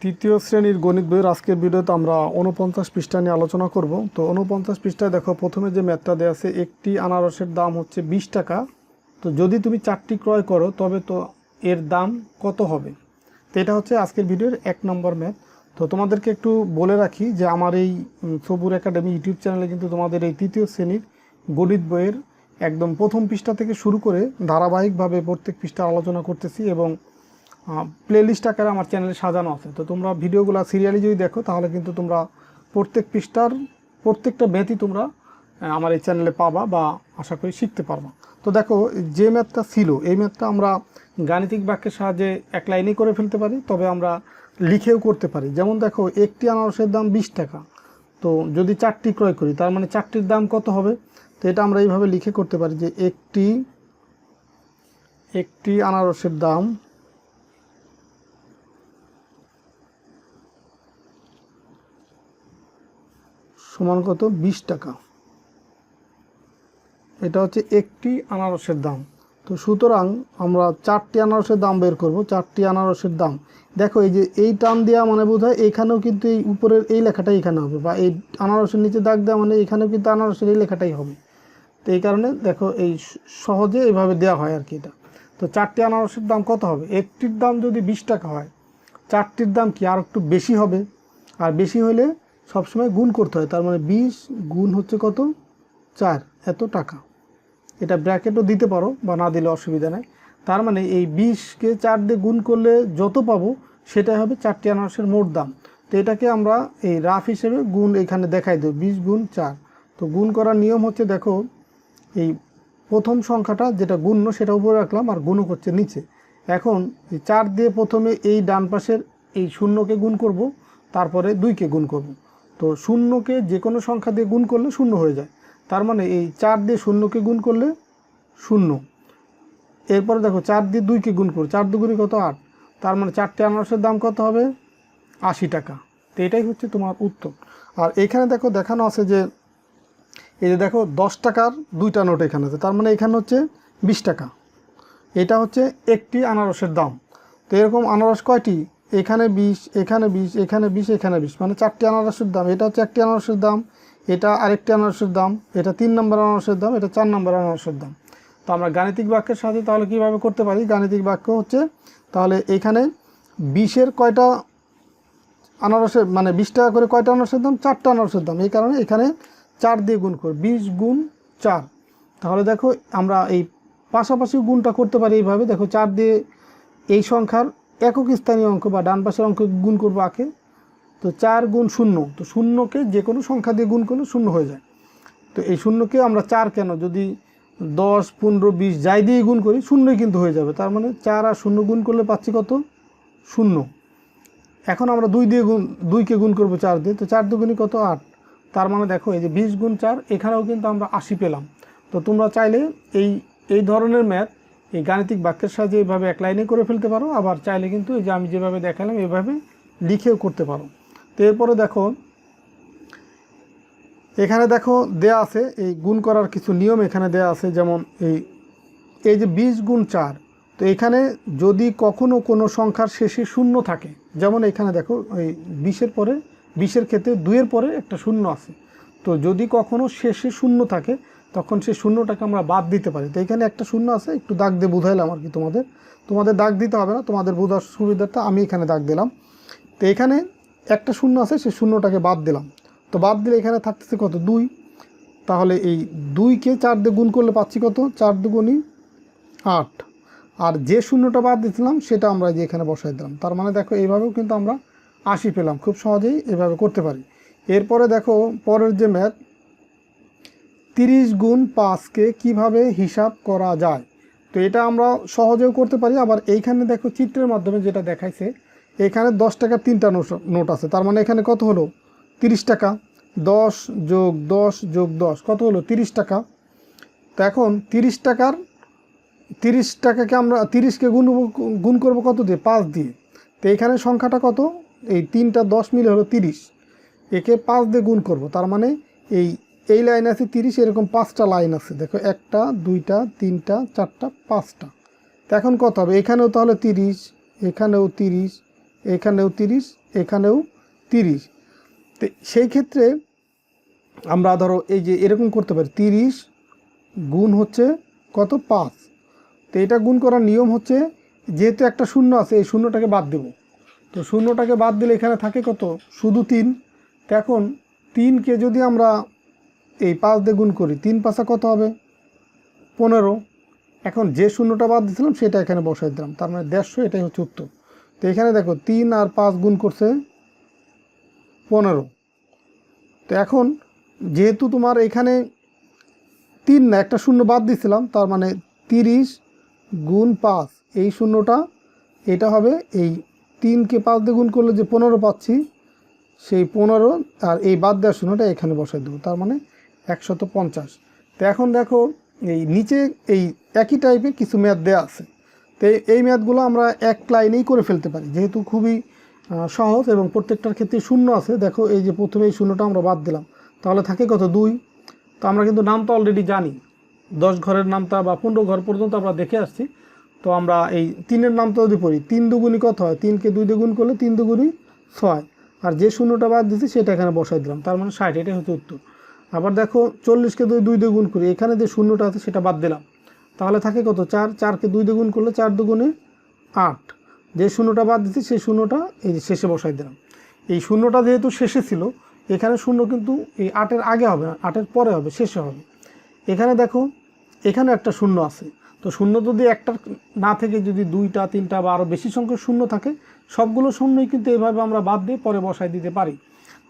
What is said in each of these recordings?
তৃতীয় শ্রেণীর গণিত বইয়ের আজকের ভিডিওতে আমরা 49 পৃষ্ঠা নিয়ে আলোচনা করব। তো 49 পৃষ্ঠায় দেখো প্রথমে যে ম্যাথটা দেওয়া আছে, একটি আনারসের দাম হচ্ছে 20 টাকা। তো যদি তুমি 4টি ক্রয় করো তবে তো এর দাম কত হবে। তো এটা হচ্ছে আজকের ভিডিওর 1 নম্বর ম্যাথ। তো তোমাদেরকে একটু বলে রাখি যে আমার এই সবুর একাডেমি ইউটিউব চ্যানেলে কিন্তু তোমাদের এই তৃতীয় শ্রেণীর গণিত বইয়ের একদম প্রথম পৃষ্ঠা থেকে শুরু করে ধারাবাহিকভাবে প্রত্যেক পৃষ্ঠা আলোচনা করতেছি এবং প্লেলিস্ট আকারে আমার চ্যানেলে সাজানো আছে। তো তোমরা ভিডিওগুলো সিরিয়ালি যদি দেখো তাহলে কিন্তু তোমরা প্রত্যেক পৃষ্ঠার প্রত্যেকটা ম্যাথই তোমরা আমার এই চ্যানেলে পাবা বা আশা করি শিখতে পারবা। তো দেখো যে ম্যাথটা ছিল এই ম্যাথটা আমরা গাণিতিক বাক্যের সাহায্যে এক লাইনেই করে ফেলতে পারি, তবে আমরা লিখেও করতে পারি। যেমন দেখো একটি আনারসের দাম 20 টাকা। তো যদি 4টি ক্রয় করি তার মানে 4টির দাম কত হবে। তো এটা আমরা এইভাবে লিখে করতে পারি যে একটি আনারসের দাম সমান কত 20 টাকা। এটা হচ্ছে একটি আনারসের দাম। তো সুতরাং আমরা 4টি আনারসের দাম বের করব। 4টি আনারসের দাম দেখো এই যে এই টান দেওয়া মানে বোধহয় এইখানেও কিন্তু এই উপরের এই লেখাটাই এখানে হবে, বা এই আনারসের নিচে দাগ দেওয়া মানে এখানেও কিন্তু আনারসের এই লেখাটাই হবে। তো এই কারণে দেখো এই সহজে এইভাবে দেওয়া হয় আর কি এটা। তো 4টি আনারসের দাম কত হবে। একটির দাম যদি 20 টাকা হয়, 4টির দাম কি আর একটু বেশি হবে। আর বেশি হলে সবসময় গুণ করতে হয়। তার মানে 20 গুণ হচ্ছে কত 4, এত টাকা। এটা ব্র্যাকেটও দিতে পারো বা না দিলে অসুবিধা নেই। তার মানে এই 20কে 4 দিয়ে গুণ করলে যত পাবো সেটাই হবে 4টি আনারসের মোট দাম। তো এটাকে আমরা এই রাফ হিসেবে গুণ এখানে দেখাই দেব 20 গুণ 4। তো গুণ করার নিয়ম হচ্ছে দেখো এই প্রথম সংখ্যাটা যেটা গুণ্য সেটা উপরে রাখলাম আর গুণক হচ্ছে নিচে। এখন এই 4 দিয়ে প্রথমে এই ডান পাশের এই শূন্যকে গুণ করব, তারপরে 2কে গুণ করব। তো শূন্যকে যে কোনো সংখ্যা দিয়ে গুণ করলে শূন্য হয়ে যায়। তার মানে এই 4 দিয়ে শূন্যকে গুণ করলে 0। এরপরে দেখো 4 দিয়ে 2কে গুণ করো, 4 দুগুণে কত 8। তার মানে 4টি আনারসের দাম কত হবে 80 টাকা। তো এটাই হচ্ছে তোমার উত্তর। আর এখানে দেখো দেখানো আছে যে এই যে দেখো 10 টাকার 2টা নোট এখানে আছে, তার মানে এখানে হচ্ছে 20 টাকা। এটা হচ্ছে একটি আনারসের দাম। তো এরকম আনারস কয়টি, এখানে 20, এখানে 20, এখানে 20, এখানে 20, মানে 4টি আনারসের দাম। এটা হচ্ছে একটি আনারসের দাম, এটা আরেকটি আনারসের দাম, এটা 3 নম্বর আনারসের দাম, এটা 4 নম্বর আনারসের দাম। তো আমরা গাণিতিক বাক্যের সাথে তাহলে কীভাবে করতে পারি। গাণিতিক বাক্য হচ্ছে তাহলে এখানে 20-এর কয়টা আনারসের মানে 20 টাকা করে কয়টা আনারসের দাম, 4টা আনারসের দাম। এই কারণে এখানে 4 দিয়ে গুণ করি, 20 গুণ 4। তাহলে দেখো আমরা এই পাশাপাশি গুণটা করতে পারি এইভাবে। দেখো 4 দিয়ে এই সংখ্যার একক স্থানীয় অঙ্ক বা ডান পাশের অঙ্ক গুণ করবো আগে। তো 4 গুণ 0, তো শূন্যকে যে কোনো সংখ্যা দিয়ে গুণ করলে 0 হয়ে যায়। তো এই শূন্যকে আমরা 4 কেন, যদি 10, 15, 20 যাই দিয়ে গুণ করি 0ই কিন্তু হয়ে যাবে। তার মানে 4 আর 0 গুণ করলে পাচ্ছি কত 0। এখন আমরা 2কে গুণ করবো 4 দিয়ে, তো 4 দুগুণই কত 8। তার মানে দেখো এই যে 20 গুণ 4, এখানেও কিন্তু আমরা 80 পেলাম। তো তোমরা চাইলে এই ধরনের ম্যাথ এই গাণিতিক বাক্যের সাহায্যে এইভাবে এক লাইনে করে ফেলতে পারো, আবার চাইলে কিন্তু এই যে আমি যেভাবে দেখালাম এইভাবে লিখেও করতে পারো। তো এরপরে দেখো এখানে দেখো দেয়া আছে এই গুণ করার কিছু নিয়ম এখানে দেয়া আছে। যেমন এই যে 20 গুণ 4, তো এখানে যদি কখনো কোনো সংখ্যার শেষে 0 থাকে, যেমন এখানে দেখো এই 20-এর পরে 20-এর ক্ষেত্রে 2-এর পরে একটা 0 আছে। তো যদি কখনো শেষে 0 থাকে তখন সেই 0টাকে আমরা বাদ দিতে পারি। তো এখানে একটা 0 আছে, একটু দাগ দিয়ে বুঝাইলাম আর কি। তোমাদের দাগ দিতে হবে না, তোমাদের বোঝার সুবিধাটা আমি এখানে দাগ দিলাম। তো এখানে একটা 0 আছে, সেই 0টাকে বাদ দিলাম। তো বাদ দিলে এখানে থাকতেছে কত 2। তাহলে এই 2কে 4 দিয়ে গুণ করলে পাচ্ছি কত 4 দুগুণই 8। আর যে 0টা বাদ দিয়েছিলাম সেটা আমরা যে এখানে বসাই দিলাম। তার মানে দেখো এইভাবেও কিন্তু আমরা 80 পেলাম, খুব সহজেই এভাবে করতে পারি। এরপরে দেখো পরের যে ম্যাথ 30 গুণ 5কে কীভাবে হিসাব করা যায়। তো এটা আমরা সহজেও করতে পারি। আবার এইখানে দেখো চিত্রের মাধ্যমে যেটা দেখাইছে, এখানে 10 টাকার 3টা নোট আছে। তার মানে এখানে কত হলো 30 টাকা। 10 যোগ 10 যোগ 10 কত হলো 30 টাকা। তো এখন 30 টাকাকে আমরা 30কে গুণ করবো কত দিয়ে 5 দিয়ে। তো এখানে সংখ্যাটা কত, এই 3টা 10 মিলে হলো 30। একে 5 দিয়ে গুণ করব, তার মানে এই লাইন আছে 30, এরকম 5টা লাইন আছে। দেখো 1টা 2টা 3টা 4টা 5টা। তো এখন কত হবে, এখানেও তাহলে 30, এখানেও 30, এখানেও 30, এখানেও 30। তো সেই ক্ষেত্রে আমরা ধরো এই যে এরকম করতে পারি, 30 গুণ হচ্ছে কত 5। তো এটা গুণ করার নিয়ম হচ্ছে, যেহেতু একটা শূন্য আছে এই শূন্যটাকে বাদ দেব। তো শূন্যটাকে বাদ দিলে এখানে থাকে কত, শুধু 3। তো এখন 3কে যদি আমরা এই 5 দিয়ে গুণ করি, 3 5 কত হবে 15। এখন যে শূন্যটা বাদ দিয়েছিলাম সেটা এখানে বসাই দিলাম, তার মানে 150, এটাই হচ্ছে উত্তর। তো এখানে দেখো 3 আর 5 গুণ করছে 15। তো এখন যেহেতু তোমার এখানে 3 না, একটা শূন্য বাদ দিয়েছিলাম, তার মানে 30 গুণ 5, এই শূন্যটা এটা হবে, এই 3কে 5 দিয়ে গুণ করলে যে 15 পাচ্ছি, সেই 15 আর এই বাদ দেওয়ার শূন্যটা এখানে বসাই দেবো, তার মানে 150। তো এখন দেখো এই নিচে এই একই টাইপের কিছু ম্যাথ দেওয়া আছে। তো এই ম্যাথগুলো আমরা এক লাইনেই করে ফেলতে পারি, যেহেতু খুবই সহজ এবং প্রত্যেকটার ক্ষেত্রে শূন্য আছে। দেখো এই যে প্রথমে এই শূন্যটা আমরা বাদ দিলাম, তাহলে থাকে কত 2। তো আমরা কিন্তু নামটা অলরেডি জানি, 10 ঘরের নামটা বা 15 ঘর পর্যন্ত আমরা দেখে আসছি। তো আমরা এই 3-এর নামটা যদি পড়ি, 3 দুগুণি কত হয়, 3কে 2 দিয়ে গুণ করলে 3 দুগুণি 6, আর যে শূন্যটা বাদ দিচ্ছি সেটা এখানে বসাই দিলাম, তার মানে 60, এটাই হচ্ছে উত্তর। আবার দেখো 40কে 2 দিয়ে গুণ করি, এখানে যে শূন্যটা আছে সেটা বাদ দিলাম, তাহলে থাকে কত 4, 4কে 2 দিয়ে গুণ করলে 4 দুগুণে 8, যে শূন্যটা বাদ দিচ্ছি সেই শূন্যটা এই যে শেষে বসাই দিলাম। এই শূন্যটা যেহেতু শেষে ছিল, এখানে শূন্য কিন্তু এই 8-এর আগে হবে না, 8-এর পরে হবে, শেষে হবে। এখানে দেখো এখানে একটা শূন্য আছে, তো শূন্য যদি একটা না থেকে যদি 2টা 3টা বা আরও বেশি সংখ্যক শূন্য থাকে, সবগুলো শূন্যই কিন্তু এভাবে আমরা বাদ দিয়ে পরে বসাই দিতে পারি।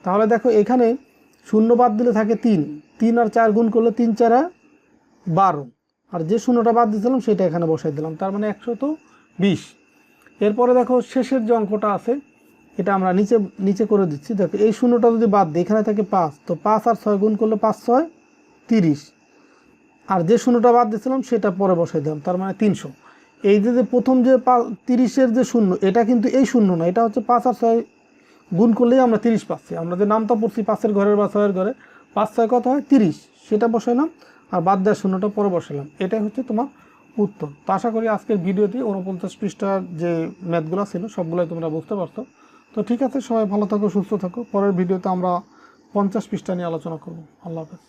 তাহলে দেখো এখানে শূন্য বাদ দিলে থাকে 3, 3 আর 4 গুণ করলে 3 4 12, আর যে শূন্যটা বাদ দিয়েছিলাম সেটা এখানে বসাই দিলাম, তার মানে 120। এরপরে দেখো শেষের যে অঙ্কটা আছে এটা আমরা নিচে করে দিচ্ছি। দেখো এই শূন্যটা যদি বাদ দিই, এখানে থাকে 5, তো 5 আর 6 গুণ করলে 5 6 30, আর যে শূন্যটা বাদ দিয়েছিলাম সেটা পরে বসাই দিলাম, তার মানে 300। এই যে প্রথম যে 30-এর যে শূন্য, এটা কিন্তু এই শূন্য না, এটা হচ্ছে 5 আর 6 গুণ করলেই আমরা 30 পাচ্ছি। আমরা যে নামটা পড়ছি 5-এর ঘরের বা 6-এর ঘরে, 5 6 কত হয় 30, সেটা বসাইলাম, আর বাদ দেওয়ার শূন্যটা পরে বসালাম, এটাই হচ্ছে তোমার উত্তর। তো আশা করি আজকের ভিডিওতে 49 পৃষ্ঠার যে ম্যাথগুলো ছিল সবগুলোই তোমরা বুঝতে পারছো। তো ঠিক আছে, সবাই ভালো থাকো, সুস্থ থাকো। পরের ভিডিওতে আমরা 50 পৃষ্ঠা নিয়ে আলোচনা করব। আল্লাহ হাফেজ।